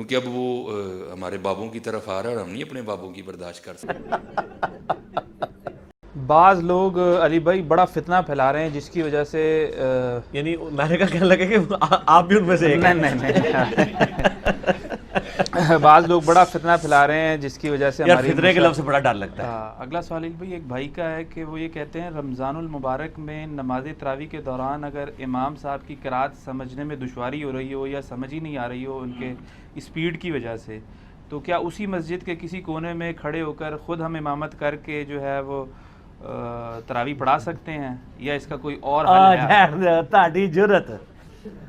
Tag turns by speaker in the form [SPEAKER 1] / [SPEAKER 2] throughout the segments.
[SPEAKER 1] کیونکہ اب وہ ہمارے بابوں کی طرف آ رہا ہے اور ہم نہیں اپنے بابوں کی برداشت کر سکتے.
[SPEAKER 2] بعض لوگ علی بھائی بڑا فتنہ پھیلا رہے ہیں جس کی وجہ سے
[SPEAKER 3] یعنی میں نے کہا کہنے لگا کہ آپ بھی ان میں سے ایک ہیں.
[SPEAKER 2] نہیں بعض لوگ بڑا فتنہ پھیلا رہے ہیں جس کی وجہ سے
[SPEAKER 3] یار فتنے کے لفظ سے بڑا ڈر لگتا ہے.
[SPEAKER 2] اگلا سوال علی بھائی ایک بھائی کا ہے کہ وہ یہ کہتے ہیں رمضان المبارک میں نماز تراویح کے دوران اگر امام صاحب کی قرات سمجھنے میں دشواری ہو رہی ہو یا سمجھ ہی نہیں آ رہی ہو ان کے اسپیڈ کی وجہ سے، تو کیا اسی مسجد کے کسی کونے میں کھڑے ہو کر خود ہم امامت کر کے جو ہے وہ تراویح پڑھا سکتے ہیں یا اس کا کوئی اور حل ہے؟
[SPEAKER 3] تہاڈی جرت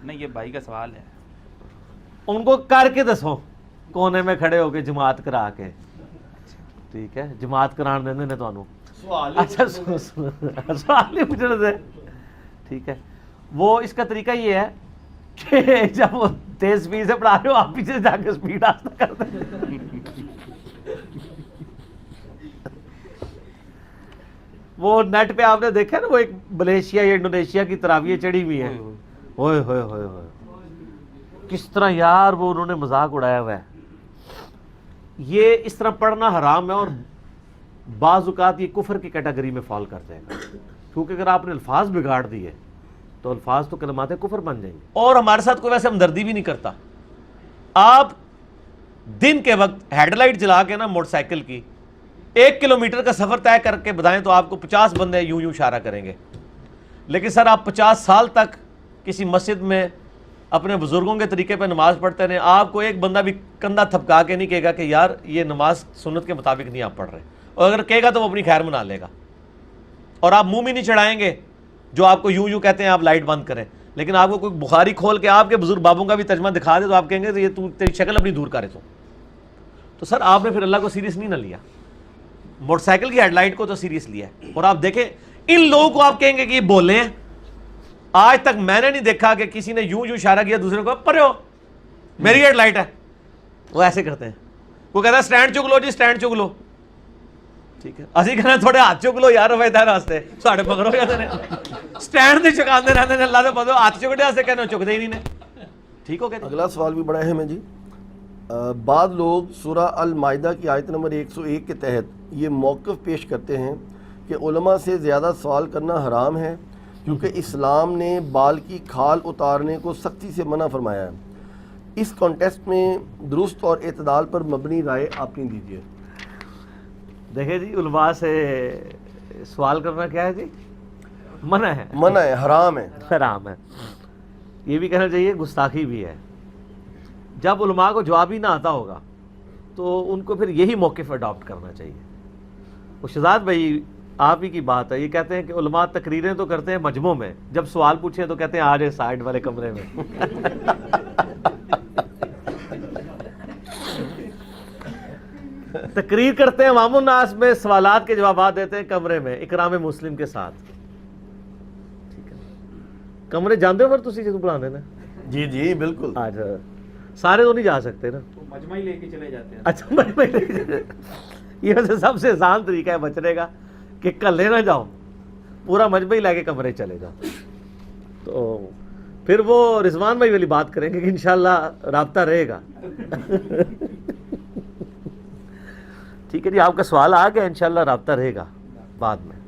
[SPEAKER 2] نہیں، یہ بھائی کا سوال ہے.
[SPEAKER 3] ان کو کر کے دسو کونے میں کھڑے ہو کے جماعت کرا کے. ٹھیک ہے، جماعت کران دیندے نے تانوں. اچھا سوال ہی پوچھنے دے. ٹھیک ہے، وہ اس کا طریقہ یہ ہے کہ جب وہ تیز سپیڈ سے پڑھا رہے ہو آپ پیچھے جا کے سپیڈ آہستہ کر دیں. وہ نیٹ پہ آپ نے دیکھا نا، وہ ایک ملیشیا یا انڈونیشیا کی تراویح چڑھی ہوئی ہے. ہوئے ہوئے ہوئے ہوئے کس طرح یار وہ انہوں نے مذاق اڑایا ہوا ہے. یہ اس طرح پڑھنا حرام ہے اور بعض اوقات یہ کفر کی کیٹیگری میں فال کر جائے گا، کیونکہ اگر آپ نے الفاظ بگاڑ دیے تو الفاظ تو کلمات کفر بن جائیں گے. اور ہمارے ساتھ کوئی ویسے ہمدردی بھی نہیں کرتا. آپ دن کے وقت ہیڈ لائٹ جلا کے نا موٹر سائیکل کی 1 کلومیٹر کا سفر طے کر کے بتائیں تو آپ کو 50 بندے یوں یوں اشارہ کریں گے. لیکن سر آپ 50 سال تک کسی مسجد میں اپنے بزرگوں کے طریقے پہ نماز پڑھتے رہے، آپ کو ایک بندہ بھی کندھا تھپکا کے نہیں کہے گا کہ یار یہ نماز سنت کے مطابق نہیں آپ پڑھ رہے. اور اگر کہے گا تو وہ اپنی خیر منا لے گا. اور آپ منہ بھی نہیں چڑھائیں گے جو آپ کو یوں یوں کہتے ہیں آپ لائٹ بند کریں. لیکن آپ کو کوئی بخاری کھول کے آپ کے بزرگ بابوں کا بھی ترجمہ دکھا دے تو آپ کہیں گے یہ تو تیری شکل اپنی دور کرے. تو سر آپ نے پھر اللہ کو سیریس نہیں نہ لیا، موٹر سائیکل کی ہیڈ لائٹ کو تو سیریس لیا ہے. اور آپ دیکھیں ان لوگوں کو آپ کہیں گے کہ یہ بولے ہیں. آج تک میں نے نہیں دیکھا کہ کسی نے یوں یوں اشارہ کیا دوسرے کو پرے ہو میری ہیڈ لائٹ ہے. وہ ایسے کرتے ہیں. وہ کہتا ہے سٹینڈ چک لو جی سٹینڈ چک لو. ٹھیک ہے، اسی کہنا تھوڑے ہاتھ چک لو یار ویدہ راستے ساڑھے مگر ہو جاتے ہیں سٹینڈ نہیں چکاندے رہتے ہیں. اللہ سے پتہ ہاتھ چکڑے واسطے کہنا چکتے ہی نہیں نے. ٹھیک ہو گیا.
[SPEAKER 4] اگلا سوال بھی بڑا اہم ہے جی. بعض لوگ سورہ المائدہ کی آیت نمبر 101 کے تحت یہ موقف پیش کرتے ہیں کہ علماء سے زیادہ سوال کرنا حرام ہے کیونکہ اسلام نے بال کی کھال اتارنے کو سختی سے منع فرمایا ہے. اس کانٹیسٹ میں درست اور اعتدال پر مبنی رائے اپنی دیجیے.
[SPEAKER 3] دیکھیں جی، علماء سے سوال کرنا کیا ہے جی؟ منع ہے.
[SPEAKER 4] منع ہے، حرام ہے.
[SPEAKER 3] حرام ہے. یہ بھی کہنا چاہیے گستاخی بھی ہے. جب علماء کو جواب ہی نہ آتا ہوگا تو ان کو پھر یہی موقف اڈاپٹ کرنا چاہیے. وہ شہزاد بھائی آپ ہی کی بات ہے، یہ کہتے ہیں کہ علماء تقریریں تو کرتے ہیں مجمعوں میں، جب سوال پوچھیں تو کہتے ہیں آ جائے سائڈ والے کمرے میں. تقریر کرتے ہیں عوام الناس میں، سوالات کے جوابات دیتے ہیں کمرے میں اکرام مسلم کے ساتھ. ٹھیک ہے، کمرے جاندے ہو پھر تسی جدوں پڑھاندے نا؟
[SPEAKER 4] جی جی بالکل.
[SPEAKER 3] اچھا سارے تو نہیں جا سکتے نا.
[SPEAKER 2] مجمع ہی لے کے چلے جاتے ہیں.
[SPEAKER 3] اچھا مجمع لے کے چلے. یہ ویسے سب سے آسان طریقہ ہے بچنے کا کہ کلے نہ جاؤ، پورا مجمع ہی لے کے کمرے چلے جاؤ. تو پھر وہ رضوان بھائی والی بات کریں گے کہ انشاءاللہ رابطہ رہے گا. ٹھیک ہے جی، آپ کا سوال آ گیا، انشاءاللہ رابطہ رہے گا بعد میں.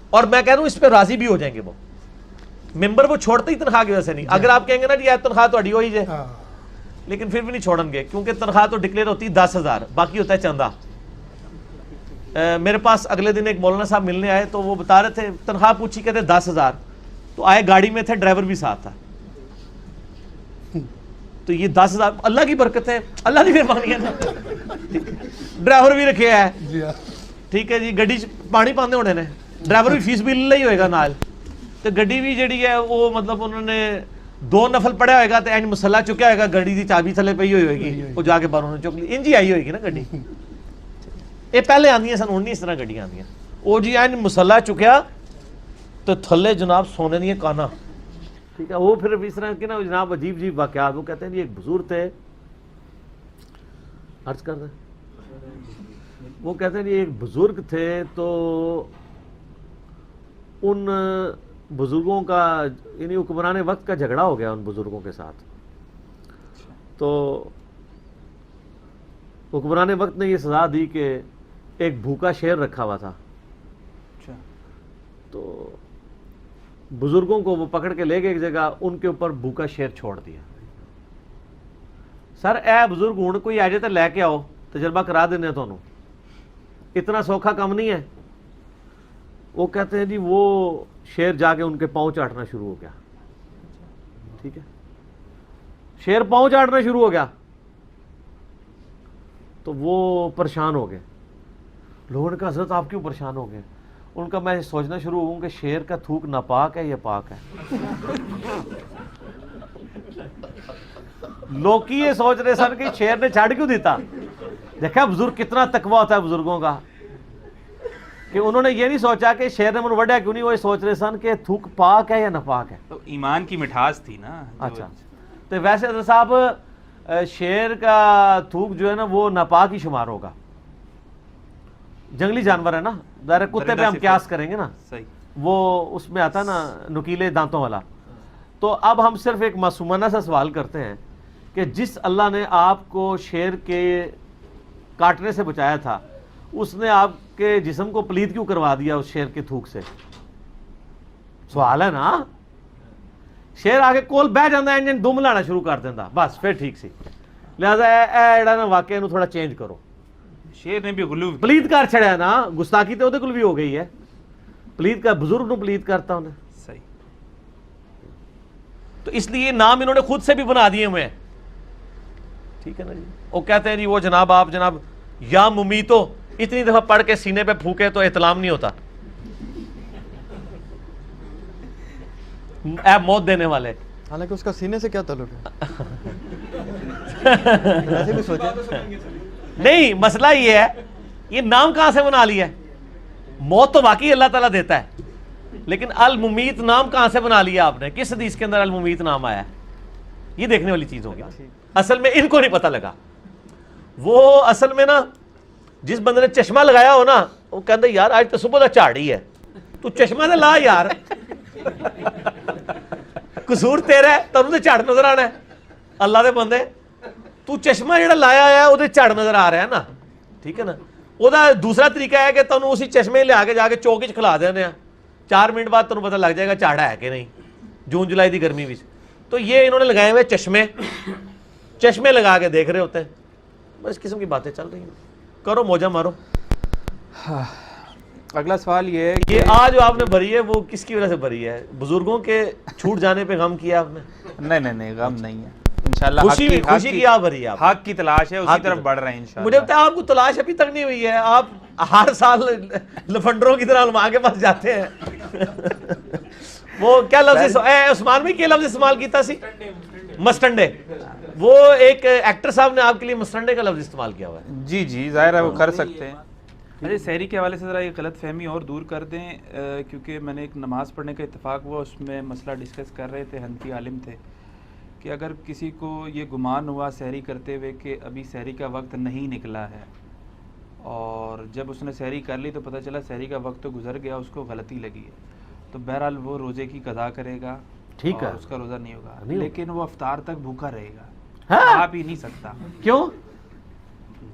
[SPEAKER 3] اور میں کہہ رہا ہوں اس پہ راضی بھی ہو جائیں گے. وہ ممبر وہ چھوڑتے ہی تنخواہ کی وجہ سے نہیں. اگر آپ کہیں گے نا جی تنخواہ تو اڑی ہوئی جائے، لیکن پھر بھی نہیں چھوڑیں گے کیونکہ تنخواہ تو ڈکلیئر ہوتی 10,000، باقی ہوتا ہے چندہ. میرے پاس اگلے دن ایک مولانا صاحب ملنے آئے تو وہ بتا رہے تھے تنخواہ پوچھی، کہتے 10,000. تو آئے گاڑی میں تھے، ڈرائیور بھی ساتھ تھا. تو یہ 10,000 اللہ کی برکت ہے، اللہ کی مہربانی ہے. ڈرائیور بھی رکھے ہے. ٹھیک ہے جی، گڈی پانی پاندے ہونے نے، ڈرائیور بھی فیس بھی لے ہی ہوئے گا نال. تو گڈی بھی جڑی ہے وہ مطلب انہوں نے 2 نفل پڑھا ہوئے گا تو اینڈ مسلح چکیا ہوئے گا، گاڑی دی چابی تھلے پئی ہوئی ہوئے گی، وہ جا کے باہر انہوں نے چک لی. انجی آئی ہوئے گی نا گڈی. یہ پہلے آندی ہیں سن، ہن نہیں اس طرح گڈیاں آندیاں. وہ جی اینڈ مسلح چکیا تو تھلے جناب سونے دیا کانا. ٹھیک ہے، وہ پھر اس طرح کے نا جناب عجیب عجیب واقعات. وہ کہتے ہیں جی ایک بزرگ تھے، عرض کر رہے وہ کہتے ہیں جی ایک بزرگ تھے تو ان بزرگوں کا یعنی حکمران وقت کا جھگڑا ہو گیا ان بزرگوں کے ساتھ. تو حکمران وقت نے یہ سزا دی کہ ایک بھوکا شیر رکھا ہوا تھا،
[SPEAKER 2] اچھا
[SPEAKER 3] تو بزرگوں کو وہ پکڑ کے لے گئے ایک جگہ، ان کے اوپر بھوکا شیر چھوڑ دیا. سر اے بزرگ ہوں کوئی آ جائے تو لے کے آؤ، تجربہ کرا دینے تمہیں، اتنا سوکھا کام نہیں ہے. وہ کہتے ہیں جی وہ شیر جا کے ان کے پاؤں چاٹنا شروع ہو گیا. ٹھیک ہے، شیر پاؤں چاٹنا شروع ہو گیا تو وہ پریشان ہو گئے. لوگوں نے کہا حضرت آپ کیوں پریشان ہو گئے؟ ان کا میں سوچنا شروع ہوں کہ شیر کا تھوک ناپاک ہے یا پاک ہے. لوگ یہ سوچ رہے سن کہ شیر نے چھاڑ کیوں دیتا. دیکھا بزرگ کتنا تقویٰ ہوتا ہے بزرگوں کا، کہ انہوں نے یہ نہیں سوچا کہ شیر نے من وڈیا کیوں نہیں، وہ سوچ رہے سن کہ تھوک پاک ہے یا ناپاک ہے.
[SPEAKER 2] تو ایمان کی مٹھاس تھی نا.
[SPEAKER 3] اچھا تو ویسے حضرت صاحب شیر کا تھوک جو ہے نا وہ ناپاک ہی شمار ہوگا، جنگلی جانور ہے نا، ظاہر کتے پہ ہم قیاس کریں گے نا،
[SPEAKER 2] صحیح،
[SPEAKER 3] وہ اس میں آتا نا نکیلے دانتوں والا. تو اب ہم صرف ایک معصومانہ سا سوال کرتے ہیں کہ جس اللہ نے آپ کو شیر کے کاٹنے سے بچایا تھا، اس نے آپ کے جسم کو پلید کیوں کروا دیا اس شیر کے تھوک سے؟ سوال ہے نا. شیر آگے کول بہ جاندہ ہے، انجن دم لانا شروع کر دیندہ، بس پھر ٹھیک سی. لہذا اے نا واقعہ نو تھوڑا چینج کرو.
[SPEAKER 2] شیر نے بھی غلو
[SPEAKER 3] پلید کر چھڑیا نا، گستاخی تے اودے کول بھی ہو گئی ہے. پلید کا بزرگ نو پلید کرتا انہیں.
[SPEAKER 2] صحیح.
[SPEAKER 3] تو اس لیے نام انہوں نے خود سے بھی بنا دیے ہوئے ہیں. ٹھیک ہے نا جی. وہ کہتے ہیں جی وہ جناب آپ جناب یا ممیتو اتنی دفعہ پڑھ کے سینے پہ پھونکے تو احتلام نہیں ہوتا. اے موت دینے والے.
[SPEAKER 5] حالانکہ اس کا سینے سے کیا تعلق ہے؟ ایسے بھی سوچیں.
[SPEAKER 3] نہیں مسئلہ یہ ہے، یہ نام کہاں سے بنا لیا ہے؟ موت تو واقعی اللہ تعالیٰ دیتا ہے، لیکن الممیت نام کہاں سے بنا لیا آپ نے؟ کس حدیث کے اندر الممیت نام آیا ہے؟ یہ دیکھنے والی چیز ہوگی. اصل میں ان کو نہیں پتہ لگا. وہ اصل میں نا جس بندے نے چشمہ لگایا ہو نا، وہ کہتے یار آج تو صبح کا جھاڑی ہے، تو چشمہ سے لا یار. قصور تیرا ہے، تنوں تے جھاڑ نظر آنا ہے. اللہ دے بندے تو چشمہ جڑا لایا ہے وہ جھاڑ نظر آ رہا ہے نا. ٹھیک ہے نا. وہ دوسرا طریقہ ہے کہ تنوں اسی چشمے لے کے جا کے چوک وچ کھلا دینے ہیں، 4 منٹ بعد تنوں پتہ لگ جائے گا جھاڑا ہے کہ نہیں، جون جولائی دی گرمی وچ. تو یہ انہوں نے لگائے ہوئے چشمے لگا کے دیکھ رہے ہوتے ہیں. بس قسم کی باتیں چل رہی ہیں. کرو موجہ مارو.
[SPEAKER 2] اگلا سوال یہ ہے کہ
[SPEAKER 3] یہ آج جو آپ نے بھری ہے وہ کس کی وجہ سے بھری ہے؟ بزرگوں کے چھوٹ جانے پہ غم کیا آپ نے؟
[SPEAKER 2] نہیں غم نہیں ہے انشاءاللہ.
[SPEAKER 3] خوشی کی آپ بھری ہے. آپ
[SPEAKER 2] حق کی تلاش ہے، اسی طرف بڑھ رہے ہیں انشاءاللہ.
[SPEAKER 3] مجھے بتایا آپ کو تلاش ابھی تک نہیں ہوئی ہے. آپ ہر سال لفنڈروں کی طرح علماء کے پاس جاتے ہیں. وہ کیا لفظ عثمان میں کیا لفظ استعمال کیتا سی؟ مسٹنڈے. وہ ایک ایکٹر صاحب نے آپ کے لیے مسٹنڈے کا لفظ استعمال کیا ہوا ہے.
[SPEAKER 2] جی ظاہر ہے وہ کر سکتے ہیں. اچھا سحری کے حوالے سے ذرا یہ غلط فہمی اور دور کر دیں، کیونکہ میں نے ایک نماز پڑھنے کا اتفاق ہوا، اس میں مسئلہ ڈسکس کر رہے تھے، حنفی عالم تھے، کہ اگر کسی کو یہ گمان ہوا سحری کرتے ہوئے کہ ابھی سحری کا وقت نہیں نکلا ہے، اور جب اس نے سحری کر لی تو پتہ چلا سحری کا وقت تو گزر گیا، اس کو غلطی لگی ہے، تو بہرحال وہ روزے کی قضا کرے گا.
[SPEAKER 3] ٹھیک ہے،
[SPEAKER 2] اس کا روزہ نہیں ہوگا، لیکن وہ افطار تک بھوکا رہے گا،
[SPEAKER 3] ہاں
[SPEAKER 2] کھا پی نہیں سکتا.
[SPEAKER 3] کیوں؟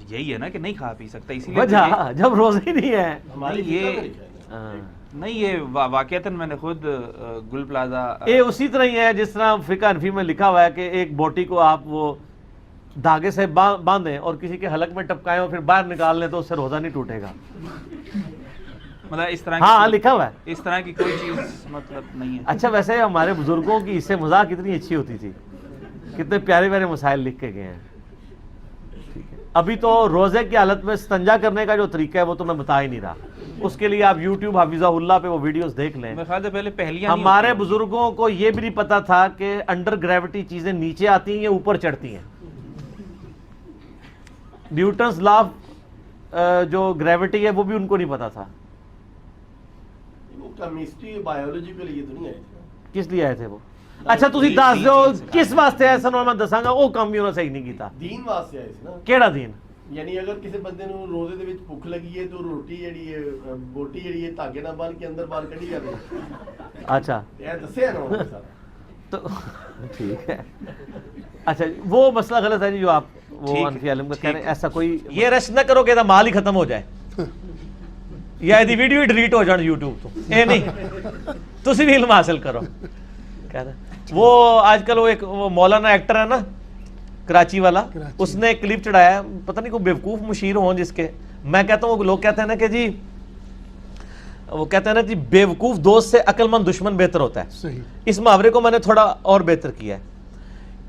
[SPEAKER 2] یہی ہے نا کہ نہیں کھا پی سکتا، اسی
[SPEAKER 3] وجہ
[SPEAKER 2] لیے
[SPEAKER 3] جب روزے ہی نہیں ہے.
[SPEAKER 2] نہیں یہ واقعتاً میں نے خود گل پلازا
[SPEAKER 3] یہ اسی طرح ہی ہے جس طرح فقہ حنفی میں لکھا ہوا ہے کہ ایک بوٹی کو آپ وہ دھاگے سے باندھیں اور کسی کے حلق میں ٹپکائیں اور پھر باہر نکال لیں تو اس سے روزہ نہیں ٹوٹے گا.
[SPEAKER 2] مطلب اس طرح
[SPEAKER 3] ہاں لکھا ہوا ہے.
[SPEAKER 2] اس طرح کی کوئی چیز مطلب نہیں ہے.
[SPEAKER 3] اچھا ویسے ہمارے بزرگوں کی اس سے مذاق کتنی اچھی ہوتی تھی، کتنے پیارے پیارے مسائل لکھ کے گئے ہیں. ابھی تو روزے کی حالت میں استنجا کرنے کا جو طریقہ ہے وہ تو میں بتا ہی نہیں رہا. اس کے لیے آپ یوٹیوب حفیظہ اللہ پہ وہ ویڈیوز دیکھ لیں.
[SPEAKER 2] میرے خیال سے پہلے پہلیاں
[SPEAKER 3] ہمارے بزرگوں کو یہ بھی نہیں پتا تھا کہ انڈر گریوٹی چیزیں نیچے آتی ہیں یا اوپر چڑھتی ہیں. نیوٹنز لا جو گریوٹی ہے وہ بھی ان کو نہیں پتا تھا.
[SPEAKER 4] کیمسٹری بایولوجی کے لیے تو نہیں آئے تھے.
[SPEAKER 3] کس لیے آئے تھے وہ؟ اچھا تسی دس دو کس واسطے آئے سن؟ میں دساں گا وہ کام بھی انہوں نے صحیح نہیں کیتا.
[SPEAKER 4] دین واسطے آئے سی نا.
[SPEAKER 3] کیڑا دین؟
[SPEAKER 4] یعنی اگر کسی بندے نو روزے دے وچ بھوک لگی ہے تو روٹی جڑی ہے بوٹی جڑی ہے دھاگے نال بن کے اندر باہر کڈی جاوے.
[SPEAKER 3] اچھا
[SPEAKER 4] یہ دسیا نا سارا.
[SPEAKER 3] تو ٹھیک ہے. اچھا وہ مسئلہ غلط ہے جی جو آپ وہ انفی عالم کا کہہ رہے ہیں, ایسا کوئی
[SPEAKER 6] یہ رش نہ کرو کہ دا مال ہی ختم ہو جائے یا دی ویڈیو ہی ڈیلیٹ ہو جان یوٹیوب تو اے نہیں تسی بھی علم حاصل کرو. وہ آج کل وہ ایک مولانا ایکٹر ہے نا کراچی والا, اس نے ایک کلپ چڑھایا, پتہ نہیں کوئی بیوقوف مشیر ہوں جس کے, میں کہتا ہوں لوگ کہتے ہیں نا کہ جی وہ کہتے ہیں نا جی بیوقوف دوست سے عقل مند دشمن بہتر ہوتا ہے. اس محاورے کو میں نے تھوڑا اور بہتر کیا ہے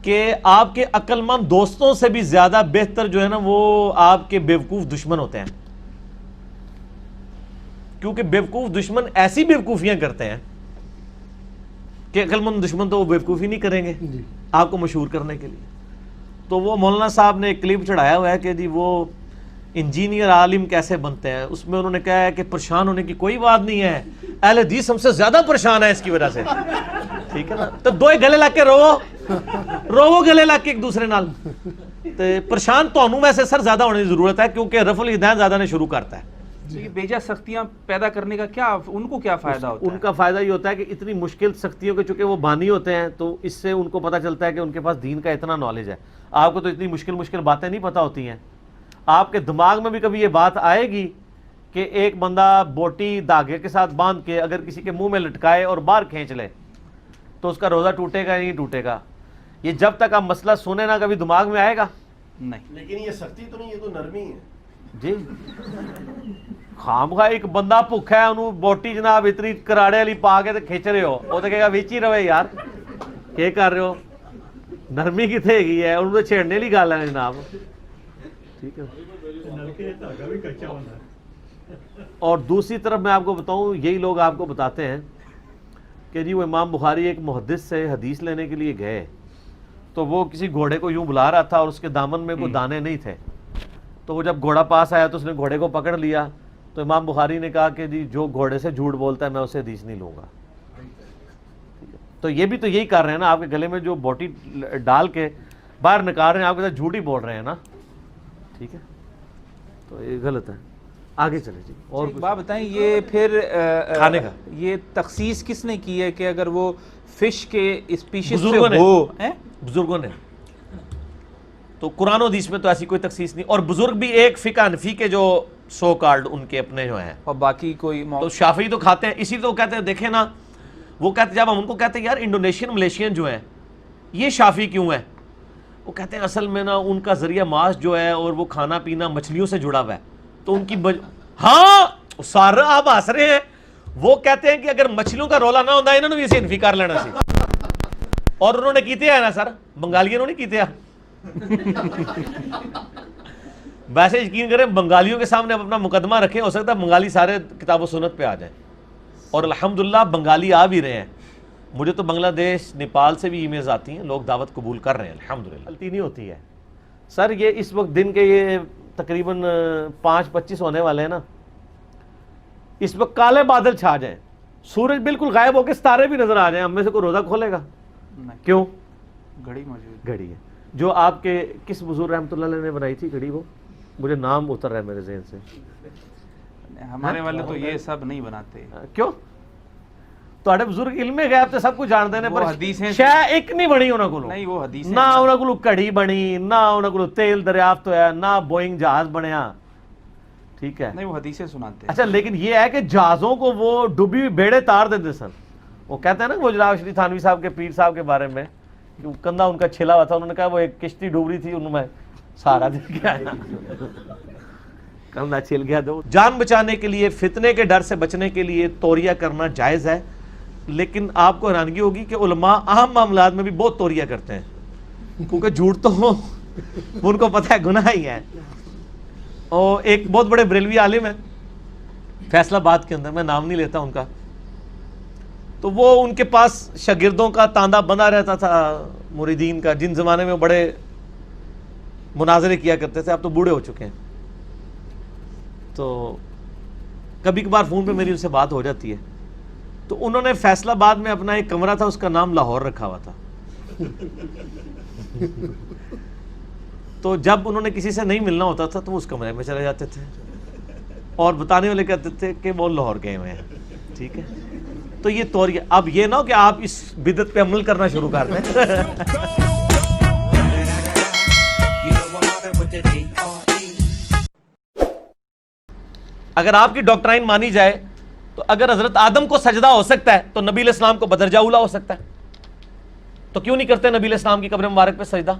[SPEAKER 6] کہ آپ کے عقل مند دوستوں سے بھی زیادہ بہتر جو ہے نا وہ آپ کے بیوقوف دشمن ہوتے ہیں, کیونکہ بیوقوف دشمن ایسی بیوقوفیاں کرتے ہیں کہ عقل مند دشمن تو وہ بیوقوفی نہیں کریں گے آپ کو مشہور کرنے کے لیے. تو وہ مولانا صاحب نے ایک کلپ چڑھایا ہوا ہے کہ جی وہ انجینئر عالم کیسے بنتے ہیں, اس میں انہوں نے کہا ہے کہ پریشان ہونے کی کوئی بات نہیں ہے, اہل حدیث ہم سے زیادہ پریشان ہے اس کی وجہ سے, ٹھیک ہے نا, تو دو گلے لگ کے رو گلے لگ کے ایک دوسرے نال, تو پریشان تانوں میں سے سر زیادہ ہونے کی ضرورت ہے کیونکہ رفع الہدایت زیادہ نے شروع کرتا ہے.
[SPEAKER 2] یہ بیجا سختیاں پیدا کرنے کا کیا ان کو کیا فائدہ ہوتا ہے؟
[SPEAKER 3] ان کا فائدہ یہ ہوتا ہے کہ اتنی مشکل سختیوں کے چونکہ وہ بانی ہوتے ہیں تو اس سے ان کو پتہ چلتا ہے کہ ان کے پاس دین کا اتنا نالج ہے. آپ کو تو اتنی مشکل باتیں نہیں پتہ ہوتی ہیں, آپ کے دماغ میں بھی کبھی یہ بات آئے گی کہ ایک بندہ بوٹی دھاگے کے ساتھ باندھ کے اگر کسی کے منہ میں لٹکائے اور باہر کھینچ لے تو اس کا روزہ ٹوٹے گا یا نہیں ٹوٹے گا؟ یہ جب تک آپ مسئلہ سنے نا کبھی دماغ میں آئے گا
[SPEAKER 2] نہیں.
[SPEAKER 4] لیکن یہ سختی تو نہیں, یہ تو نرمی ہے
[SPEAKER 3] جی. خام ایک بندہ بھوکھا ہے انہوں بوٹی جناب اتنی کراڑے والی پا کے کھینچ رہے ہو, وہ تو کہے گا ویچ ہی رہے یار کیا کر رہے ہو, نرمی کتنے گئی ہے, انہوں نے چھیڑنے لی گل ہے جناب, ٹھیک ہے. اور دوسری طرف میں آپ کو بتاؤں, یہی لوگ آپ کو بتاتے ہیں کہ جی وہ امام بخاری ایک محدث سے حدیث لینے کے لیے گئے تو وہ کسی گھوڑے کو یوں بلا رہا تھا اور اس کے دامن میں کوئی دانے نہیں تھے, تو وہ جب گھوڑا پاس آیا تو اس نے گھوڑے کو پکڑ لیا, تو امام بخاری نے کہا کہ جی جو گھوڑے سے جھوٹ بولتا ہے میں اسے حدیث نہیں لوں گا. تو یہ بھی تو یہی کر رہے ہیں نا, آپ کے گلے میں جو بوٹی ڈال کے باہر نکال رہے ہیں آپ کے ساتھ جھوٹ ہی بول رہے ہیں نا, ٹھیک ہے. تو یہ غلط ہے. آگے چلے جی. اور
[SPEAKER 2] ایک بات بتائیں, یہ پھر
[SPEAKER 6] کھانے کا
[SPEAKER 2] یہ تخصیص کس نے کی ہے کہ اگر وہ فش کے اسپیشیز
[SPEAKER 6] بزرگوں
[SPEAKER 2] سے
[SPEAKER 6] نے,
[SPEAKER 2] ہو,
[SPEAKER 6] بزرگوں نے, تو قرآن و حدیث میں تو ایسی کوئی تخصیص نہیں, اور بزرگ بھی ایک فقہ حنفی کے جو سو کارڈ ان کے اپنے جو ہیں,
[SPEAKER 2] اور باقی کوئی
[SPEAKER 6] تو شافعی تو کھاتے ہیں, اسی تو کہتے ہیں دیکھیں نا, وہ کہتے جب ہم ان کو کہتے ہیں یار انڈونیشین ملیشین جو ہیں یہ شافعی کیوں ہیں, وہ کہتے ہیں اصل میں نا ان کا ذریعہ معاش جو ہے اور وہ کھانا پینا مچھلیوں سے جڑا ہوا ہے, تو ان کی ہاں سارا آپ ہنس رہے ہیں, وہ کہتے ہیں کہ اگر مچھلیوں کا رولا نہ ہوتا انہوں نے بھی اسے انفی کر لینا سی, اور انہوں نے کیتے ہیں نا سر, بنگالیوں نے کیتے ہیں. ویسے یقین کریں بنگالیوں کے سامنے اپنا مقدمہ رکھیں, ہو سکتا ہے بنگالی سارے کتاب و سنت پہ آ جائیں, اور الحمدللہ بنگالی آ بھی رہے ہیں. مجھے تو بنگلہ دیش نیپال سے بھی ای میلز آتی ہیں, لوگ دعوت قبول کر رہے ہیں الحمدللہ.
[SPEAKER 3] غلطی نہیں ہوتی ہے سر. یہ اس وقت دن کے یہ تقریباً 5:25 ہونے والے ہیں نا, اس وقت کالے بادل چھا جائیں, سورج بالکل غائب ہو کے ستارے بھی نظر آ جائیں, ہم میں سے کوئی روزہ کھولے گا؟ کیوں؟
[SPEAKER 2] گھڑی موجود,
[SPEAKER 3] گھڑی ہے جو آپ کے کس بزرگ رحمۃ اللہ علیہ نے بنائی تھی گھڑی, وہ مجھے نام اتر رہا ہے میرے ذہن سے.
[SPEAKER 2] ہمارے والے تو یہ سب نہیں بناتے.
[SPEAKER 3] کیوں؟ تواڈے بزرگ علم غیب تے سب کچھ جانتے ہیں,
[SPEAKER 2] وہ
[SPEAKER 3] پر
[SPEAKER 2] حدیثیں
[SPEAKER 3] شے ایک نہیں بنی انہاں کولوں.
[SPEAKER 2] نہیں وہ حدیث
[SPEAKER 3] نہ انہاں کولوں گھڑی بنی, نہ انہاں کولوں تیل دریافت ہویا, نہ بوئنگ جہاز بنیا, ٹھیک ہے.
[SPEAKER 2] نہیں وہ حدیثیں سناتے ہیں.
[SPEAKER 3] اچھا لیکن یہ ہے کہ جہازوں کو وہ ڈوبی ہوئی بیڑے تار دیتے سن. وہ کہتے ہیں نا وہ جناب شریف تھانوی صاحب کے پیر صاحب کے بارے میں, کندھا ان کا چھلا ہوا تھا, انہوں نے کہا وہ ایک کشتی ڈوب رہی تھی, انہوں میں سہارا دے کے آیا, کندھا چھل گیا. دو
[SPEAKER 6] جان بچانے کے لیے, فتنے کے ڈر سے بچنے کے لیے توریہ کرنا جائز ہے, لیکن آپ کو حیرانگی ہوگی کہ علماء اہم معاملات میں بھی بہت توریہ کرتے ہیں, کیونکہ جھوٹ تو ان کو پتہ ہے گناہ ہی ہے. اور ایک بہت بڑے بریلوی عالم ہیں فیصل آباد کے اندر, میں نام نہیں لیتا ان کا, تو وہ ان کے پاس شاگردوں کا تاندہ بنا رہتا تھا مریدین کا, جن زمانے میں بڑے مناظرے کیا کرتے تھے, اب تو بوڑھے ہو چکے ہیں. تو کبھی کبھار فون پہ میری ان سے بات ہو جاتی ہے, تو انہوں نے فیصل آباد میں اپنا ایک کمرہ تھا, اس کا نام لاہور رکھا ہوا تھا. تو جب انہوں نے کسی سے نہیں ملنا ہوتا تھا تو وہ اس کمرے میں چلے جاتے تھے, اور بتانے والے کہتے تھے کہ وہ لاہور گئے ہوئے ہیں, ٹھیک ہے. تو یہ توریہ, اب یہ نہ ہو کہ آپ اس بدعت پہ عمل کرنا شروع کر دیں. اگر آپ کی ڈاکٹرائن مانی جائے تو اگر حضرت آدم کو سجدہ ہو سکتا ہے تو نبی علیہ السلام کو بدرجہ اولا ہو سکتا ہے. تو کیوں نہیں کرتے نبی علیہ السلام کی قبر مبارک پہ سجدہ؟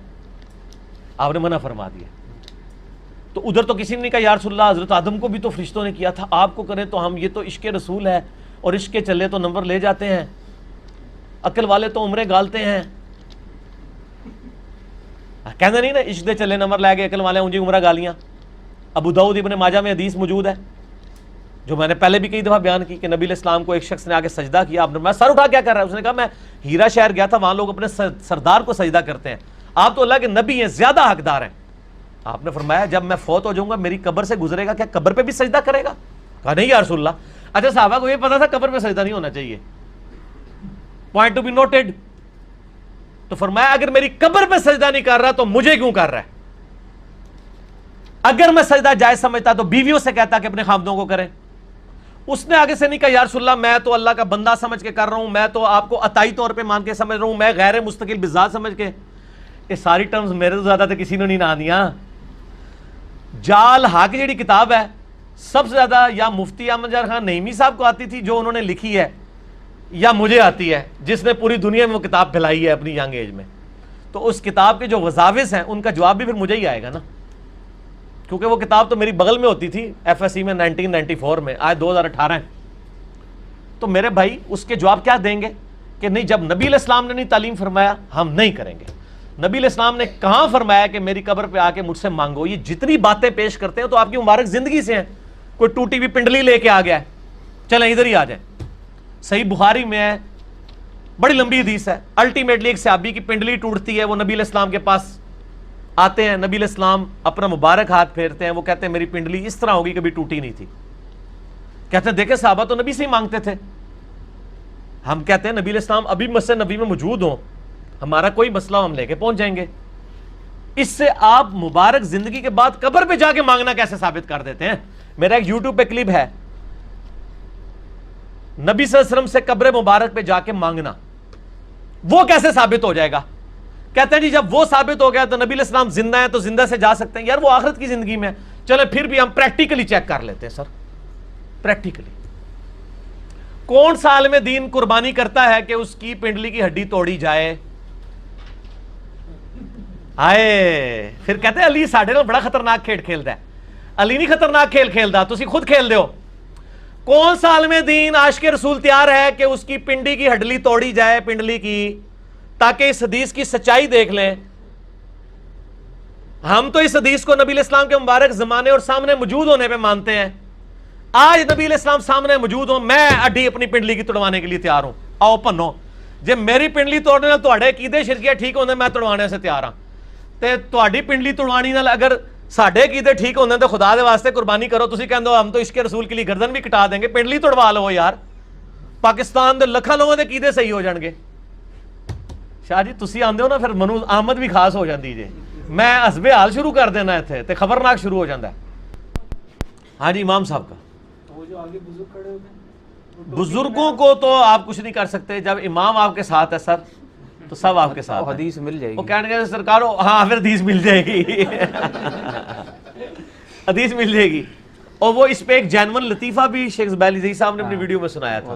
[SPEAKER 6] آپ نے منع فرما دیا. تو ادھر تو کسی نے نہیں کہا یا رسول اللہ حضرت آدم کو بھی تو فرشتوں نے کیا تھا, آپ کو کریں تو ہم, یہ تو عشق رسول ہے اور عشق کے چلے تو نمبر لے جاتے ہیں, عقل والے تو عمریں گالتے ہیں. کہنا نہیں نا عشق دے چلے نمبر لے گئے, عقل والے اونجی عمرہ گالیاں. ابو داؤد ابن ماجہ میں حدیث موجود ہے جو میں نے پہلے بھی کئی دفعہ بیان کی کہ نبی علیہ السلام کو ایک شخص نے آ کے سجدہ کیا. آپ نے, میں سر اٹھا کیا کر رہا ہے؟ اس نے کہا میں ہیرا شہر گیا تھا, وہاں لوگ اپنے سردار کو سجدہ کرتے ہیں, آپ تو اللہ کے نبی ہیں, زیادہ حقدار ہیں. آپ نے فرمایا جب میں فوت ہو جاؤں گا میری قبر سے گزرے گا, کیا قبر پہ بھی سجدہ کرے گا؟ کہا نہیں یا رسول اللہ. اچھا صحابہ کو یہ پتا تھا قبر پہ سجدہ نہیں ہونا چاہیے, پوائنٹ ٹو بی نوٹڈ. تو فرمایا اگر میری قبر پہ سجدہ نہیں کر رہا تو مجھے کیوں کر رہا ہے؟ اگر میں سجدہ جائز سمجھتا تو بیویوں سے کہتا کہ اپنے خامدوں کو کریں. اس نے آگے سے نہیں کہا یا رسول اللہ میں تو اللہ کا بندہ سمجھ کے کر رہا ہوں, میں تو آپ کو عطائی طور پہ مان کے سمجھ رہا ہوں, میں غیر مستقل بذات سمجھ کے. یہ ساری ٹرمز میرے تو زیادہ تھے, کسی نے نہیں نہ دیا. جال حق جیڑی کتاب ہے سب سے زیادہ یا مفتی احمد یار خان نعیمی صاحب کو آتی تھی جو انہوں نے لکھی ہے, یا مجھے آتی ہے جس نے پوری دنیا میں وہ کتاب پھیلائی ہے اپنی ینگ ایج میں. تو اس کتاب کے جو وظاوس ہیں ان کا جواب بھی پھر مجھے ہی آئے گا نا, کیونکہ وہ کتاب تو میری بغل میں ہوتی تھی ایف ایس سی میں 1994 میں, آج 2018 ہے. تو میرے بھائی اس کے جواب کیا دیں گے کہ نہیں جب نبی علیہ السلام نے نہیں تعلیم فرمایا ہم نہیں کریں گے. نبی علیہ السلام نے کہاں فرمایا کہ میری قبر پہ آ کے مجھ سے مانگو؟ یہ جتنی باتیں پیش کرتے ہیں تو آپ کی مبارک زندگی سے ہیں. کوئی ٹوٹی ہوئی پنڈلی لے کے آ گیا ہے, چلیں ادھر ہی آ جائیں. صحیح بخاری میں ہے, بڑی لمبی حدیث ہے, الٹیمیٹلی ایک صحابی کی پنڈلی ٹوٹتی ہے, وہ نبی علیہ السلام کے پاس آتے ہیں, نبی علیہ السلام اپنا مبارک ہاتھ پھیرتے ہیں, وہ کہتے ہیں میری پنڈلی اس طرح ہوگی کبھی ٹوٹی نہیں تھی. کہتے ہیں دیکھیں صحابہ تو نبی سے ہی مانگتے تھے. ہم کہتے ہیں نبی علیہ السلام ابھی مسجد نبی میں موجود ہوں, ہمارا کوئی مسئلہ ہم لے کے پہنچ جائیں گے. اس سے آپ مبارک زندگی کے بعد قبر پہ جا کے مانگنا کیسے ثابت کر دیتے ہیں؟ میرا ایک یوٹیوب پہ کلپ ہے, نبی صلی اللہ علیہ وسلم سے قبر مبارک پہ جا کے مانگنا, وہ کیسے ثابت ہو جائے گا؟ کہتے ہیں جی جب وہ ثابت ہو گیا تو نبی علیہ السلام زندہ ہیں تو زندہ سے جا سکتے ہیں. یار وہ آخرت کی زندگی میں, چلے پھر بھی ہم پریکٹیکلی چیک کر لیتے ہیں. سر پریکٹیکلی کون سا عالم دین قربانی کرتا ہے کہ اس کی پنڈلی کی ہڈی توڑی جائے؟ آئے پھر کہتے ہیں علی ساڈے نال بڑا خطرناک کھیل کھیلتا ہے. علی نہیں خطرناک کھیل کھیلتا, تسی خود کھیل دے ہو. کون سا عالم دین عاشق رسول تیار ہے کہ اس کی پنڈلی کی ہڈلی توڑی جائے, پنڈلی کی, تاکہ اس حدیث کی سچائی دیکھ لیں؟ ہم تو اس حدیث کو نبی علیہ السلام کے مبارک زمانے اور سامنے موجود ہونے پہ مانتے ہیں. آج نبی علیہ السلام سامنے موجود ہوں, میں اڈی اپنی پنڈلی کی توڑوانے کے لیے تیار ہوں. آؤ پنو, جے میری پنڈلی توڑنے نال تواڈے عقیدے شرکیہ ٹھیک ہوندے میں توڑوانے سے تیار ہاں, تے تواڈی پنڈلی توڑوانی نال اگر ساڈے عقیدے ٹھیک ہوندے تو خدا دے واسطے قربانی کرو. تسی کہندے ہو ہم تو عشق رسول کے لیے گردن بھی کٹا دیں گے, پنڈلی توڑوا لو یار, پاکستان دے لکھاں لوگوں دے عقیدے صحیح ہو جان گے. شاہ جی تسی آندے ہو نا پھر منو آمد بھی خاص ہو جاندی جے, میں حسب حال شروع کر دینا ایتھے تے خبرناک شروع ہو جاندا ہے. ہاں جی امام صاحب کا, بزرگوں کو تو آپ کچھ نہیں کر سکتے, جب امام آپ کے ساتھ ہے سر تو سب آپ کے ساتھ.
[SPEAKER 2] حدیث مل جائے گی,
[SPEAKER 6] وہ کہنے گے سرکار ہاں پھر حدیث مل جائے گی, حدیث مل جائے گی. اور وہ اس پہ ایک جینون لطیفہ بھی شیخ زبیلی زئی صاحب نے اپنی ویڈیو میں سنایا تھا,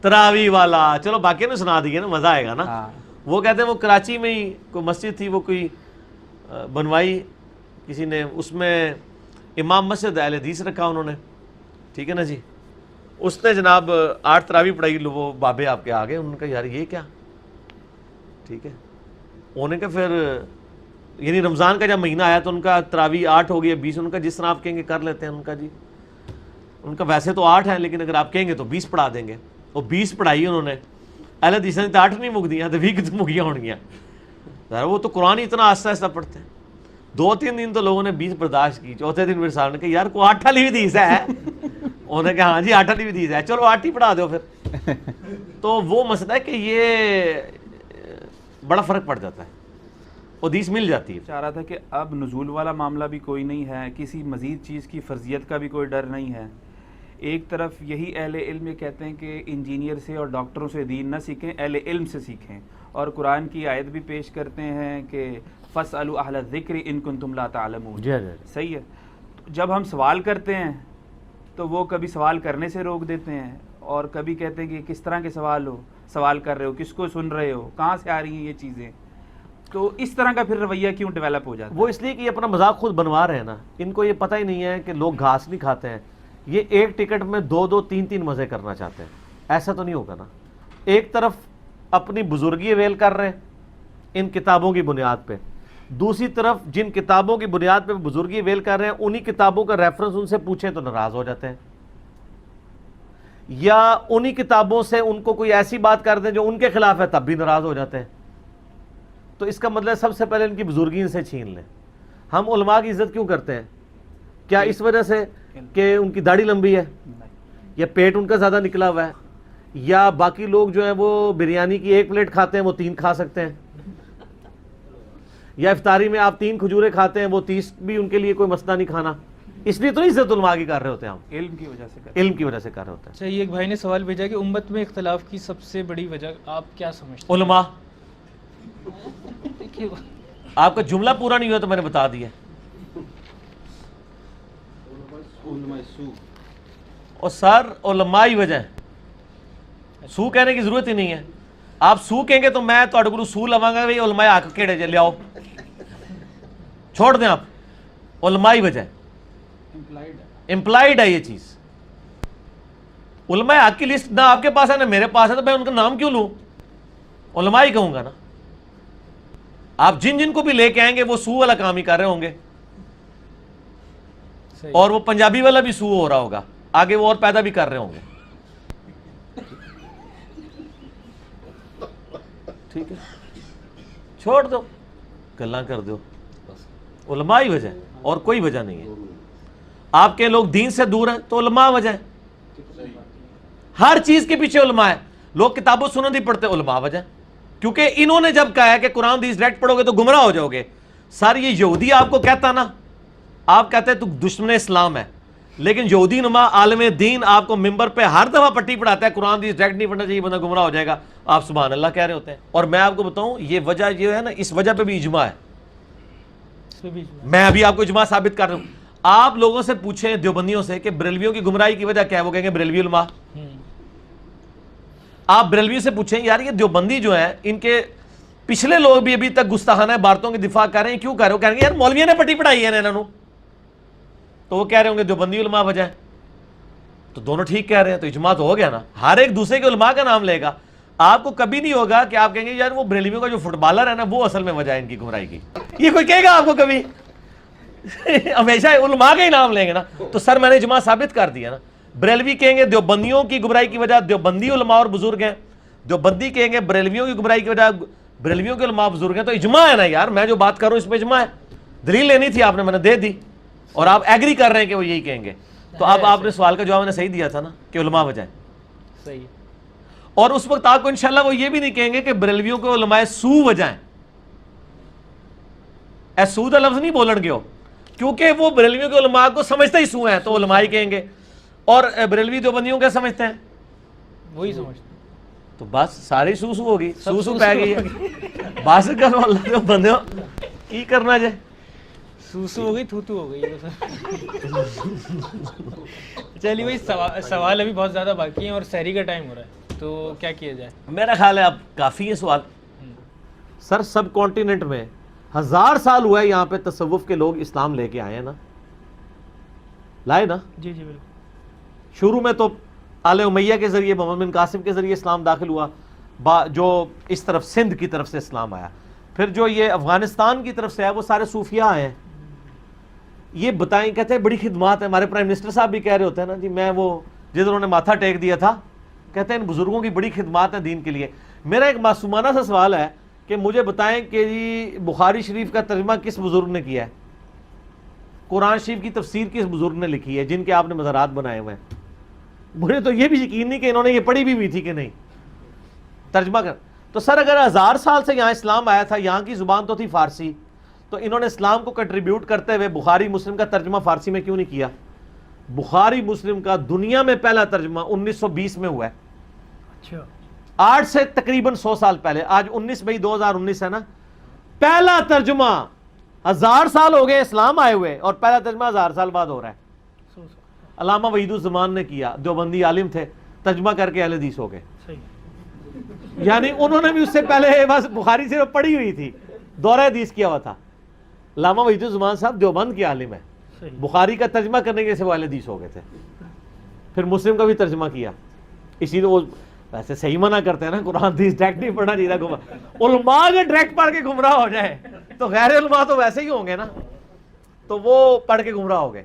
[SPEAKER 6] تراوی والا. چلو باقی نے سنا دیے نا, مزہ آئے گا نا. وہ کہتے ہیں وہ کراچی میں ہی کوئی مسجد تھی, وہ کوئی بنوائی کسی نے, اس میں امام مسجد اہل حدیث رکھا انہوں نے, ٹھیک ہے نا جی. اس نے جناب 8 تراوی پڑھائی, وہ بابے آپ کے آگے, انہوں نے کہا یار یہ کیا, ٹھیک ہے. انہوں نے کہا پھر یعنی رمضان کا جب مہینہ آیا تو ان کا تراوی 8 ہو گئی 20, ان کا جس طرح آپ کہیں گے کر لیتے ہیں. ان کا جی ان کا ویسے تو 8 ہیں لیکن اگر آپ کہیں گے تو 20 پڑھا دیں گے. وہ 20 پڑھائی انہوں نے, اہل حدیث نے تو 8 نہیں مک دیاں تو 20 کتنے مکیاں ہو گیا. وہ تو قرآن اتنا آہستہ آہستہ پڑھتے ہیں. 2-3 دن تو لوگوں نے 20 برداشت کی, چوتھے دن میرے صاحب نے کہا یار کو 8 والی حدیث ہے. انہوں نے کہا ہاں جی 8 والی حدیث ہے, چلو 8 ہی پڑھا دو پھر. تو وہ مسئلہ ہے کہ یہ بڑا فرق پڑ جاتا ہے, حدیث مل جاتی ہے.
[SPEAKER 2] چاہ رہا تھا کہ اب نزول والا معاملہ بھی کوئی نہیں ہے, کسی مزید چیز کی فرضیت کا بھی کوئی ڈر نہیں ہے. ایک طرف یہی اہل علم یہ کہتے ہیں کہ انجینئر سے اور ڈاکٹروں سے دین نہ سیکھیں, اہل علم سے سیکھیں, اور قرآن کی آیت بھی پیش کرتے ہیں کہ فاسألوا اہل الذکر ان کنتم لا تعلمون.
[SPEAKER 3] جی جی
[SPEAKER 2] صحیح ہے. جب ہم سوال کرتے ہیں تو وہ کبھی سوال کرنے سے روک دیتے ہیں اور کبھی کہتے ہیں کہ کس طرح کے سوال کر رہے ہو, کس کو سن رہے ہو, کہاں سے آ رہی ہیں یہ چیزیں. تو اس طرح کا پھر رویہ کیوں ڈیولپ ہو جاتا ہے؟
[SPEAKER 3] وہ اس لیے کہ یہ اپنا مذاق خود بنوا رہے ہیں نا. ان کو یہ پتہ ہی نہیں ہے کہ لوگ گھاس نہیں کھاتے ہیں. یہ ایک ٹکٹ میں 2-2 3-3 مزے کرنا چاہتے ہیں. ایسا تو نہیں ہوگا نا. ایک طرف اپنی بزرگی اویل کر رہے ہیں ان کتابوں کی بنیاد پہ, دوسری طرف جن کتابوں کی بنیاد پہ بزرگی اویل کر رہے ہیں انہی کتابوں کا ریفرنس ان سے پوچھیں تو ناراض ہو جاتے ہیں, یا انہی کتابوں سے ان کو کوئی ایسی بات کر دیں جو ان کے خلاف ہے تب بھی ناراض ہو جاتے ہیں. تو اس کا مطلب سب سے پہلے ان کی بزرگی ان سے چھین لیں. ہم علماء کی عزت کیوں کرتے ہیں؟ کیا اس وجہ سے کہ ان کی داڑھی لمبی ہے, یا پیٹ ان کا زیادہ نکلا ہوا ہے, یا باقی لوگ جو ہیں وہ بریانی کی 1 پلیٹ کھاتے ہیں وہ 3 کھا سکتے ہیں, یا افطاری میں آپ 3 کھجوریں کھاتے ہیں وہ 30 بھی ان کے لیے کوئی مسئلہ نہیں کھانا. اس لیے تو عزت علماء کی کر رہے ہوتے ہیں ہم,
[SPEAKER 2] علم کی وجہ سے
[SPEAKER 3] علم کی وجہ سے کر رہے ہوتے ہیں.
[SPEAKER 7] اچھا, یہ ایک بھائی نے سوال بھیجا کہ امت میں اختلاف کی سب سے بڑی وجہ آپ کیا سمجھتے ہیں؟
[SPEAKER 6] علماء.
[SPEAKER 7] دیکھیے
[SPEAKER 6] آپ کا جملہ پورا نہیں ہوا تو میں نے بتا دیا. اور سر علماء ہی وجہ ہے, سو کہنے کی ضرورت ہی نہیں ہے. آپ سو کہیں گے تو میں تو اڑگلو سو لواں گا بھائی علماء آ کے کیڑے لے آؤ, چھوڑ دیں آپ. علماء ہی وجہ ہے, امپلائڈ ہے یہ چیز. علماء حق کی لسٹ نہ آپ کے پاس ہے نہ میرے پاس ہے تو میں ان کا نام کیوں لوں؟ علماء ہی کہوں گا نا. آپ جن جن کو بھی لے کے آئیں گے وہ سو والا کام ہی کر رہے ہوں گے, اور وہ پنجابی والا بھی سو ہو رہا ہوگا, آگے وہ اور پیدا بھی کر رہے ہوں گے. ٹھیک ہے, چھوڑ دو, گلاں کر دو. علماء ہی وجہ ہے اور کوئی وجہ نہیں ہے. آپ کے لوگ دین سے دور ہیں تو علماء وجہ ہے. ہر چیز کے پیچھے علماء ہے. لوگ کتاب و سنت نہیں پڑھتے, علماء وجہ ہے. کیونکہ انہوں نے جب کہا ہے کہ قرآن حدیث ڈائریکٹ پڑھو گے تو گمراہ ہو جاؤ گے. سر یہ یہودی آپ کو کہتا نا, آپ کہتے ہیں تو دشمن اسلام ہے, لیکن یہودی نما عالم دین آپ کو ممبر پہ ہر دفعہ پٹی پڑھاتا ہے قرآن حدیث ڈائریکٹ نہیں پڑھنا چاہیے, بندہ گمراہ ہو جائے گا. آپ سبحان اللہ کہہ رہے ہوتے ہیں. اور میں آپ کو بتاؤں یہ وجہ یہ ہے نا, اس وجہ پہ بھی اجماع ہے. میں ابھی آپ کو اجماع ثابت کر رہا ہوں. آپ لوگوں سے پوچھیں دیوبندیوں سے کہ بریلویوں کی گمراہی کی وجہ کیا ہے, وہ کہیں گے بریلوی علماء. آپ بریلویوں سے پوچھیں یار یہ دیوبندی جو ہے ان کے پچھلے لوگ بھی ابھی تک گستاخانہ عبارتوں کی دفاع کر رہے ہیں, کیوں کر رہے ہو؟ کہیں گے یار مولویوں نے پٹی پڑھائی ہے انہوں, تو وہ کہہ رہے ہوں گے دیوبندی علماء وجہ ہے. تو دونوں ٹھیک کہہ رہے ہیں, تو اجماع تو ہو گیا نا. ہر ایک دوسرے کے علماء کا نام لے گا. آپ کو کبھی نہیں ہوگا کہ آپ کہیں گے یار وہ بریلویوں کا جو فٹ بالر ہے نا وہ اصل میں وجہ ہے ان کی گمراہی کی. یہ کوئی کہے گا آپ کو کبھی؟ ہمیشہ علماء کا ہی نام لیں گے نا. تو سر میں نے اجماع ثابت کر دیا نا. بریلوی کہیں گے دیوبندیوں کی گمراہی کی وجہ دیوبندی علماء اور بزرگ ہیں, دیوبندی کہیں گے بریلویوں کی گمراہی کی وجہ بریلویوں کے علماء بزرگ ہیں. تو اجماع ہے نا یار, میں جو بات کر رہا ہوں اس پہ اجماع ہے. دلیل لینی تھی آپ نے, میں نے دے دی, اور آپ ایگری کر رہے ہیں کہ وہ یہی کہیں گے. تو اب آپ نے سوال کا جواب میں نے صحیح دیا تھا نا کہ علماء وجہ ہے.
[SPEAKER 7] صحیح.
[SPEAKER 6] اور اس وقت آپ کو انشاءاللہ وہ یہ بھی نہیں کہیں گے کہ بریلویوں کے علماء سو وجہ ہیں. اے سو کا لفظ نہیں بولن گے ہو, کیونکہ وہ بریلویوں کے علماء کو سمجھتے ہی سو ہیں تو علماء ہی کہیں گے. اور بریلوی دیوبندیوں کیا سمجھتے ہیں؟
[SPEAKER 7] وہی سمجھتے.
[SPEAKER 6] تو بس ساری سو ہو گئی, سو پہ گئی ہے. بس کرو اللہ کے بندے ہو, کی کرنا جائے.
[SPEAKER 7] سوسو ہو گئی, تھوتو ہو گئی. چلیے بھائی, سوال ابھی بہت زیادہ باقی ہیں اور سحری کا ٹائم ہو رہا ہے, تو کیا کیا جائے؟
[SPEAKER 6] میرا خیال ہے اب کافی ہے سوال.
[SPEAKER 3] سر سب کانٹیننٹ میں 1000 سال ہوا ہے یہاں پہ تصوف کے لوگ اسلام لے کے آئے ہیں نا, لائے نا.
[SPEAKER 7] جی جی بالکل.
[SPEAKER 3] شروع میں تو آل امیہ کے ذریعے محمد بن قاسم کے ذریعے اسلام داخل ہوا, جو اس طرف سندھ کی طرف سے اسلام آیا. پھر جو یہ افغانستان کی طرف سے ہے وہ سارے صوفیاء آئے ہیں. یہ بتائیں, کہتے ہیں بڑی خدمات ہیں. ہمارے پرائم منسٹر صاحب بھی کہہ رہے ہوتے ہیں نا جی, میں وہ جدھر نے ماتھا ٹیک دیا تھا, کہتے ہیں ان بزرگوں کی بڑی خدمات ہیں دین کے لیے. میرا ایک معصومانہ سا سوال ہے کہ مجھے بتائیں کہ جی بخاری شریف کا ترجمہ کس بزرگ نے کیا ہے؟ قرآن شریف کی تفسیر کس بزرگ نے لکھی ہے جن کے آپ نے مزارات بنائے ہوئے ہیں؟ مجھے تو یہ بھی یقین نہیں کہ انہوں نے یہ پڑھی بھی ہوئی تھی کہ نہیں ترجمہ کر. تو سر اگر 1000 سال سے یہاں اسلام آیا تھا, یہاں کی زبان تو تھی فارسی, تو انہوں نے اسلام کو کنٹریبیوٹ کرتے ہوئے بخاری مسلم کا ترجمہ فارسی میں کیوں نہیں کیا؟ بخاری مسلم کا دنیا میں پہلا ترجمہ 1920 میں ہوا ہے.
[SPEAKER 7] اچھا.
[SPEAKER 3] آج سے تقریباً 100 سال پہلے, آج 19 مئی 2019 ہے نا, پہلا ترجمہ 1000 سال ہو گئے اسلام آئے ہوئے اور پہلا ترجمہ 1000 سال بعد ہو رہا ہے. علامہ وحید الزمان نے کیا, دیوبندی عالم تھے, ترجمہ کر کے اہل حدیث ہو گئے. یعنی انہوں نے بھی اس سے پہلے بس بخاری صرف پڑھی ہوئی تھی, دورہ حدیث کیا ہوا تھا. علامہ وحید الزمان صاحب دیوبند کے عالم ہے, بخاری کا ترجمہ کرنے کے سے وہ اہل حدیث ہو گئے تھے. پھر مسلم کا بھی ترجمہ کیا. اسی لیے وہ ویسے صحیح منع کرتے ہیں نا, قرآن حدیث ڈائریکٹ نہیں پڑھنا چاہیے گمراہ. علماء اگر ڈائریکٹ پڑھ کے گمراہ ہو جائے تو غیر علماء تو ویسے ہی ہوں گے نا, تو وہ پڑھ کے گمراہ ہو گئے.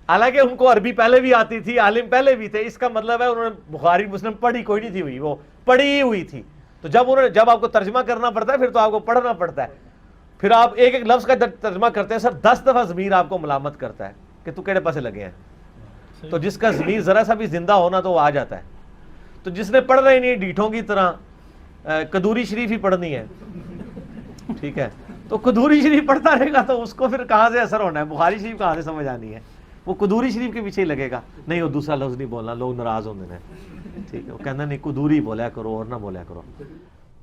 [SPEAKER 3] حالانکہ ان کو عربی پہلے بھی آتی تھی, عالم پہلے بھی تھے, اس کا مطلب ہے انہوں نے بخاری مسلم پڑھی کوئی نہیں تھی ہوئی, وہ پڑھی ہوئی تھی. تو جب آپ کو ترجمہ کرنا پڑتا ہے پھر تو آپ کو پڑھنا پڑتا ہے. پھر آپ ایک ایک لفظ کا ترجمہ کرتے ہیں سر, 10 دفعہ ضمیر آپ کو ملامت کرتا ہے کہ تو کیڑے پاسے لگے ہیں. تو جس کا ضمیر ذرا سا بھی زندہ ہونا تو وہ آ جاتا ہے. تو جس نے پڑھ رہے نہیں ڈیٹھوں کی طرح قدوری شریف ہی پڑھنی ہے, ٹھیک ہے, تو قدوری شریف پڑھتا رہے گا تو اس کو پھر کہاں سے اثر ہونا ہے, بخاری شریف کہاں سے سمجھ آنی ہے. وہ قدوری شریف کے پیچھے ہی لگے گا, نہیں وہ دوسرا لفظ نہیں بولنا, لوگ ناراض ہوتے ہیں, ٹھیک ہے, وہ کہنا نہیں قدوری بولا کرو اور نہ بولا کرو.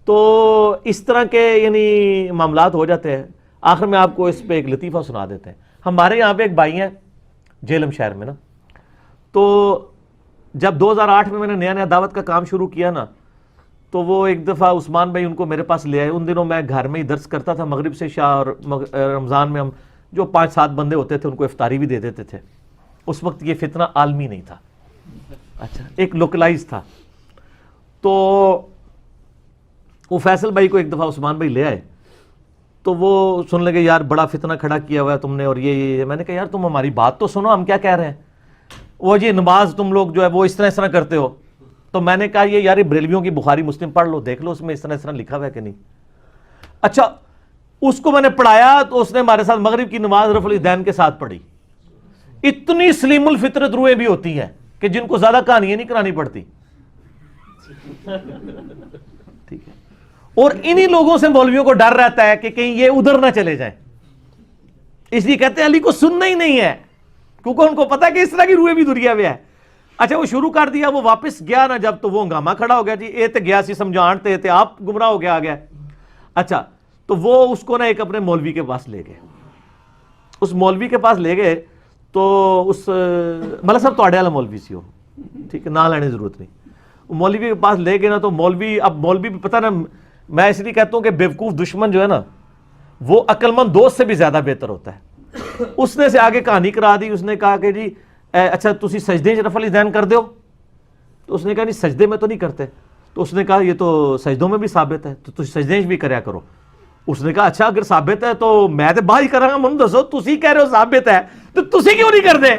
[SPEAKER 3] تو اس طرح کے یعنی معاملات ہو جاتے ہیں. آخر میں آپ کو اس پہ ایک لطیفہ سنا دیتے ہیں. ہمارے یہاں پہ ایک بھائی ہیں جیلم شہر میں نا, تو جب 2008 میں نے نیا دعوت کا کام شروع کیا نا, تو وہ ایک دفعہ عثمان بھائی ان کو میرے پاس لے آئے. ان دنوں میں گھر میں ہی درس کرتا تھا مغرب سے شاہ, اور رمضان میں ہم جو 5-7 بندے ہوتے تھے ان کو افطاری بھی دے دیتے تھے. اس وقت یہ فتنہ عالمی نہیں تھا, اچھا ایک لوکلائز تھا. تو وہ فیصل بھائی کو ایک دفعہ عثمان بھائی لے آئے, تو وہ سن لگے یار بڑا فتنہ کھڑا کیا ہوا ہے تم نے, اور یہ میں نے کہا یار تم ہماری بات تو سنو, ہم کیا کہہ رہے ہیں. وہ جی نماز تم لوگ جو ہے وہ اس طرح کرتے ہو. تو میں نے کہا یہ یار بریلویوں کی بخاری مسلم پڑھ لو, دیکھ لو اس میں اس طرح لکھا ہوا ہے کہ نہیں. اچھا اس کو میں نے پڑھایا تو اس نے ہمارے ساتھ مغرب کی نماز رفع الیدین کے ساتھ پڑھی. اتنی سلیم الفطرت روحیں بھی ہوتی ہیں کہ جن کو زیادہ کہانیاں نہیں کرانی پڑتی, ٹھیک ہے. اور انہی لوگوں سے مولویوں کو ڈر رہتا ہے کہ کہیں یہ ادھر نہ چلے جائیں, اس لیے کہتے ہیں علی کو سننا ہی نہیں ہے, کیونکہ ان کو پتا ہے کہ اس طرح کی روحیں بھی دنیا میں ہے. اچھا وہ شروع کر دیا, وہ واپس گیا نا جب, تو وہ ہنگامہ کھڑا ہو گیا جی, اے تے گیا سی سمجھانتے تے آپ گمراہ ہو گیا آ گیا. اچھا تو وہ اس کو نا ایک اپنے مولوی کے پاس لے گئے. اس مولوی کے پاس لے گئے تو اس مطلب صاحب تواڈے والا مولوی سی ہو, ٹھیک ہے, نہ لینے ضرورت نہیں. مولوی کے پاس لے گئے نا, تو مولوی بھی پتہ نا, میں اس لیے کہتا ہوں کہ بیوقوف دشمن جو ہے نا وہ عقل مند دوست سے بھی زیادہ بہتر ہوتا ہے. اس نے سے آگے کہانی کرا دی. اس نے کہا کہ جی اچھا تسی سجدے رفع الیدین کر دیو. تو اس نے کہا نہیں سجدے میں تو نہیں کرتے. تو اس نے کہا یہ تو سجدوں میں بھی ثابت ہے, تو تسی سجدے بھی کریا کرو. اس نے کہا اچھا اگر ثابت ہے تو میں تو باہر ہی کراں گا, منو دسو تسی کہہ رہے ہو ثابت ہے تو تسی کیوں نہیں کرتے.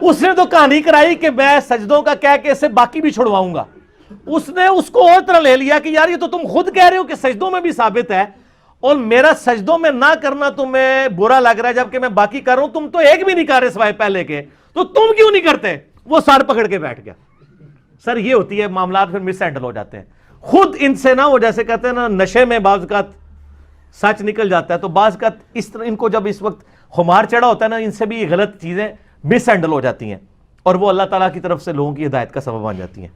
[SPEAKER 3] اس نے تو کہانی کرائی کہ میں سجدوں کا کہہ کے اس سے باقی بھی چھڑواؤں گا. اس نے اس کو اور طرح لے لیا کہ یار یہ تو تم خود کہہ رہے ہو کہ سجدوں میں بھی ثابت ہے, اور میرا سجدوں میں نہ کرنا تمہیں برا لگ رہا ہے جبکہ میں باقی کر رہا ہوں, تم تو ایک بھی نہیں کر رہے سوائے پہلے کے, تو تم کیوں نہیں کرتے. وہ سر پکڑ کے بیٹھ گیا. سر یہ ہوتی ہے معاملات پھر مس ہینڈل ہو جاتے ہیں خود ان سے نا, وہ جیسے کہتے ہیں نا نشے میں بعض اوقات سچ نکل جاتا ہے, تو بعض اوقات اس طرح ان کو جب اس وقت خمار چڑھا ہوتا ہے نا, ان سے بھی غلط چیزیں مس ہینڈل ہو جاتی ہیں, اور وہ اللہ تعالیٰ کی طرف سے لوگوں کی ہدایت کا سبب بن جاتی ہیں.